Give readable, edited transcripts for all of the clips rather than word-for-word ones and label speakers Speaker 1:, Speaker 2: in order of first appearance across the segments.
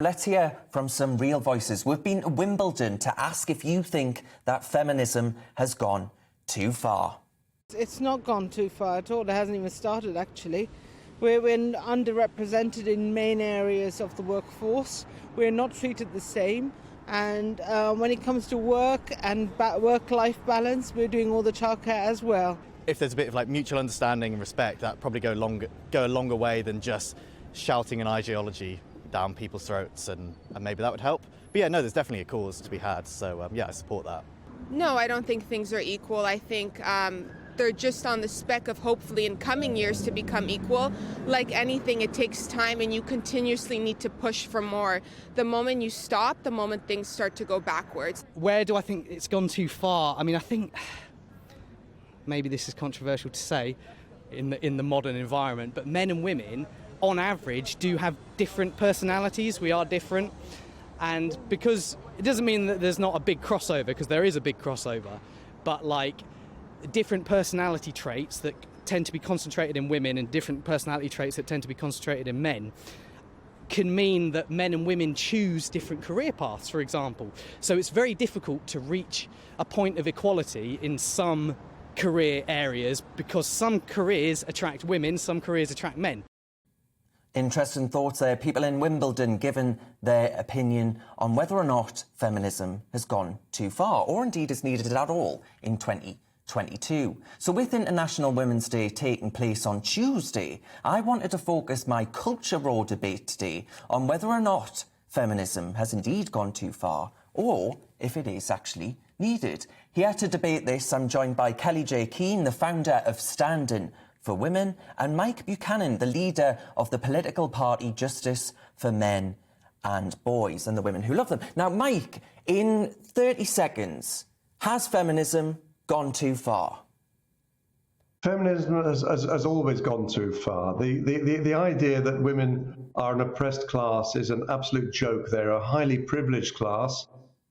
Speaker 1: Let's hear from some real voices. We've been to Wimbledon to ask if you think that feminism has gone too far.
Speaker 2: It's not gone too far at all. It hasn't even started, actually. We're underrepresented in main areas of the workforce. We're not treated the same. And when it comes to work and work-life balance, we're doing all the childcare as well.
Speaker 3: If there's a bit of like mutual understanding and respect, that probably go a longer way than just shouting an ideology down people's throats, and maybe that would help. But yeah, no, there's definitely a cause to be had, so yeah, I support that.
Speaker 4: No, I don't think things are equal. I think they're just on the spec of hopefully in coming years to become equal. Like anything, it takes time and you continuously need to push for more. The moment you stop, the moment things start to go backwards.
Speaker 5: Where do I think it's gone too far? I mean, I think maybe this is controversial to say in the modern environment, but men and women on average do have different personalities. We are different, and because it doesn't mean that there's not a big crossover, because there is a big crossover, but like different personality traits that tend to be concentrated in women and different personality traits that tend to be concentrated in men can mean that men and women choose different career paths, for example. So it's very difficult to reach a point of equality in some career areas because some careers attract women, some careers attract men.
Speaker 1: Interesting thoughts there. People in Wimbledon given their opinion on whether or not feminism has gone too far, or indeed is needed at all in 2022. So with International Women's Day taking place on Tuesday, I wanted to focus my Culture Row debate today on whether or not feminism has indeed gone too far, or if it is actually needed. Here to debate this, I'm joined by Kelly J. Keane, the founder of Standing for Women, and Mike Buchanan, the leader of the political party Justice for Men and Boys, and the women who love them. Now, Mike, in 30 seconds, has feminism gone too far?
Speaker 6: Feminism has always gone too far. The idea that women are an oppressed class is an absolute joke. They're a highly privileged class,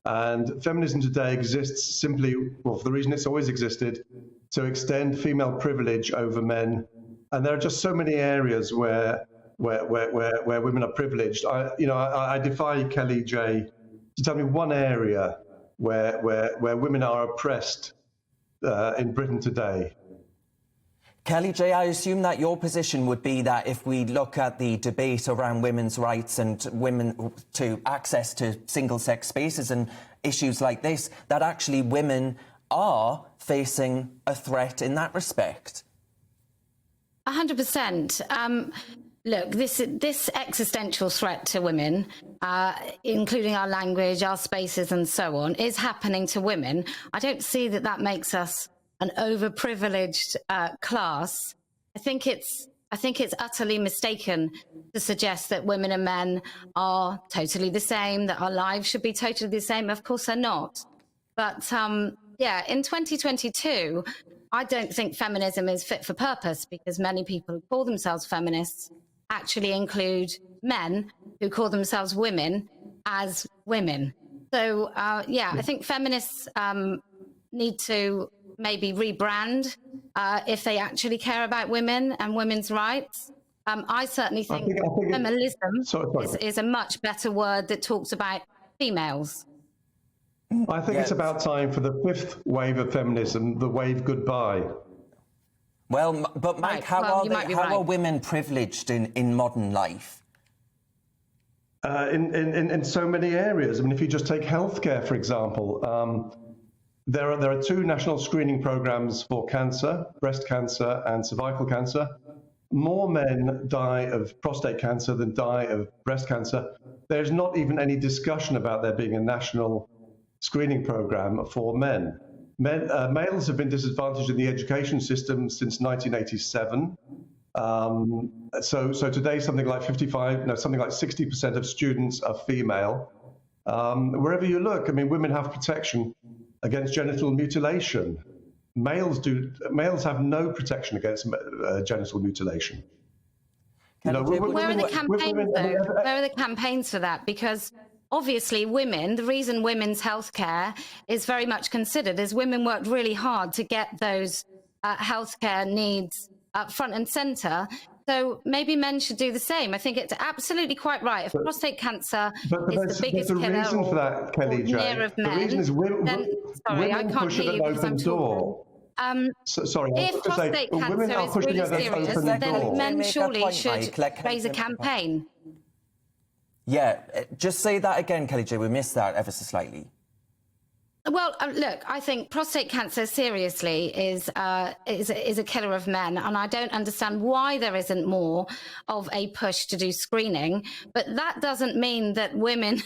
Speaker 6: and feminism today exists simply, well, for the reason it's always existed, to extend female privilege over men. And there are just so many areas where women are privileged. I defy Kelly J to tell me one area where women are oppressed in Britain today.
Speaker 1: Kelly J, I assume that your position would be that if we look at the debate around women's rights and women to access to single-sex spaces and issues like this, that actually women are facing a threat in that respect.
Speaker 7: 100%. Look, this existential threat to women, including our language, our spaces and so on, is happening to women. I don't see that makes us an overprivileged class. I think it's utterly mistaken to suggest that women and men are totally the same, that our lives should be totally the same. Of course they're not. But yeah, in 2022, I don't think feminism is fit for purpose, because many people who call themselves feminists actually include men who call themselves women as women. So, yeah, I think feminists need to maybe rebrand if they actually care about women and women's rights. I certainly think feminism is a much better word that talks about females.
Speaker 6: I think it's about time for the fifth wave of feminism, the wave goodbye.
Speaker 1: Well, but Mike, how are women privileged in modern life?
Speaker 6: In so many areas. I mean, if you just take healthcare, for example, there are two national screening programs for cancer, breast cancer and cervical cancer. More men die of prostate cancer than die of breast cancer. There's not even any discussion about there being a national screening program for men. Males have been disadvantaged in the education system since 1987. So today, something like 60% of students are female. Wherever you look, I mean, women have protection against genital mutilation. Males have no protection against genital mutilation.
Speaker 7: Where are the campaigns, though? Where are the campaigns for that? Because obviously women, the reason women's healthcare is very much considered is women worked really hard to get those healthcare needs front and centre. So maybe men should do the same. I think it's absolutely quite right. If prostate cancer is the biggest killer
Speaker 6: reason for that, Kelly Jo,
Speaker 7: of men,
Speaker 6: the reason is
Speaker 7: then, sorry, I
Speaker 6: women
Speaker 7: can't
Speaker 6: push
Speaker 7: hear
Speaker 6: at
Speaker 7: you
Speaker 6: an
Speaker 7: because I'm
Speaker 6: open door.
Speaker 7: talking.
Speaker 6: If
Speaker 7: prostate cancer is really serious, then men surely should raise a campaign.
Speaker 1: Yeah, just say that again, Kelly Jo. We missed that ever so slightly.
Speaker 7: Well, look, I think prostate cancer seriously is a killer of men, and I don't understand why there isn't more of a push to do screening. But that doesn't mean that women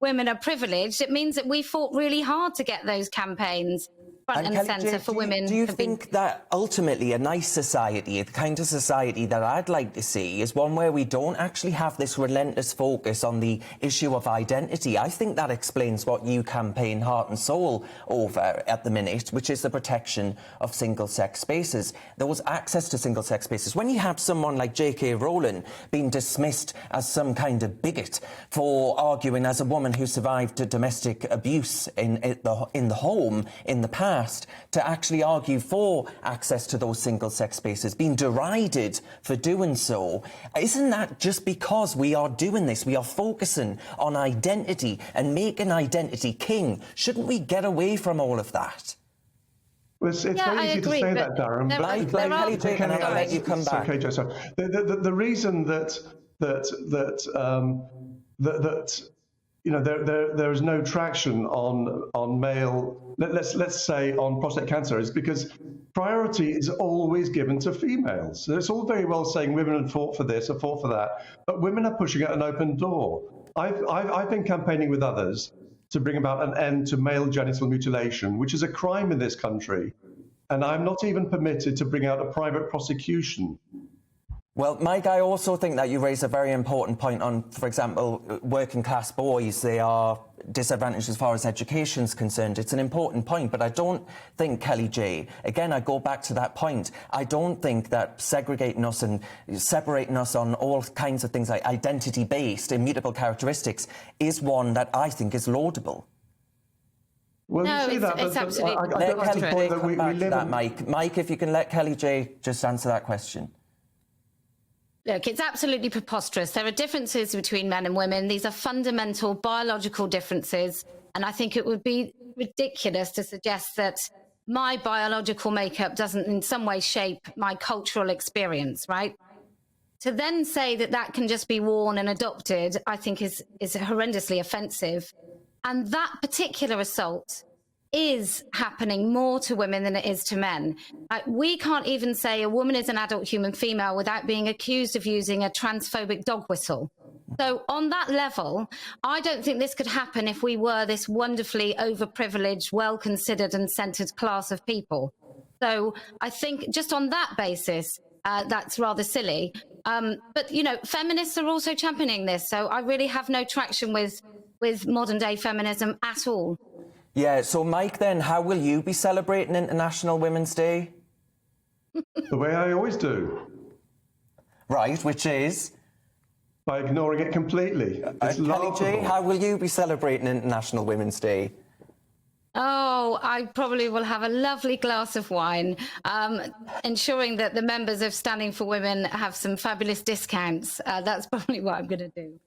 Speaker 7: are privileged. It means that we fought really hard to get those campaigns front and centre for women.
Speaker 1: Do you think that ultimately a nice society, the kind of society that I'd like to see, is one where we don't actually have this relentless focus on the issue of identity? I think that explains what you campaign heart and soul over at the minute, which is the protection of single-sex spaces. There was access to single-sex spaces. When you have someone like J.K. Rowling being dismissed as some kind of bigot for arguing as a woman who survived domestic abuse in the home in the past, to actually argue for access to those single-sex spaces, being derided for doing so. Isn't that just because we are doing this? We are focusing on identity and making identity king. Shouldn't we get away from all of that?
Speaker 6: Well, it's very easy to say that, Darren.
Speaker 1: Can I let you come back?
Speaker 6: Okay, Joe. So the reason that you know, there is no traction on male, let's say on prostate cancer, is because priority is always given to females. So it's all very well saying women have fought for this or fought for that, but women are pushing at an open door. I've been campaigning with others to bring about an end to male genital mutilation, which is a crime in this country, and I'm not even permitted to bring out a private prosecution.
Speaker 1: Well, Mike, I also think that you raise a very important point on, for example, working class boys. They are disadvantaged as far as education is concerned. It's an important point, but I don't think, Kelly J, again, I go back to that point, I don't think that segregating us and separating us on all kinds of things like identity-based, immutable characteristics is one that I think is laudable.
Speaker 6: Well,
Speaker 7: no, it's absolutely...
Speaker 1: Let Kelly J come back to that, Mike. Mike, if you can let Kelly J just answer that question.
Speaker 7: Look, it's absolutely preposterous. There are differences between men and women. These are fundamental biological differences. And I think it would be ridiculous to suggest that my biological makeup doesn't in some way shape my cultural experience, right? To then say that that can just be worn and adopted, I think is horrendously offensive. And that particular assault is happening more to women than it is to men. We can't even say a woman is an adult human female without being accused of using a transphobic dog whistle. So on that level, I don't think this could happen if we were this wonderfully overprivileged, well-considered and centred class of people. So I think just on that basis, that's rather silly. But, you know, feminists are also championing this. So I really have no traction with modern day feminism at all.
Speaker 1: Yeah, so Mike, then, how will you be celebrating International Women's Day?
Speaker 6: The way I always do.
Speaker 1: Right, which is?
Speaker 6: By ignoring it completely. It's
Speaker 1: Kelly J, how will you be celebrating International Women's Day?
Speaker 7: Oh, I probably will have a lovely glass of wine, ensuring that the members of Standing for Women have some fabulous discounts. That's probably what I'm going to do.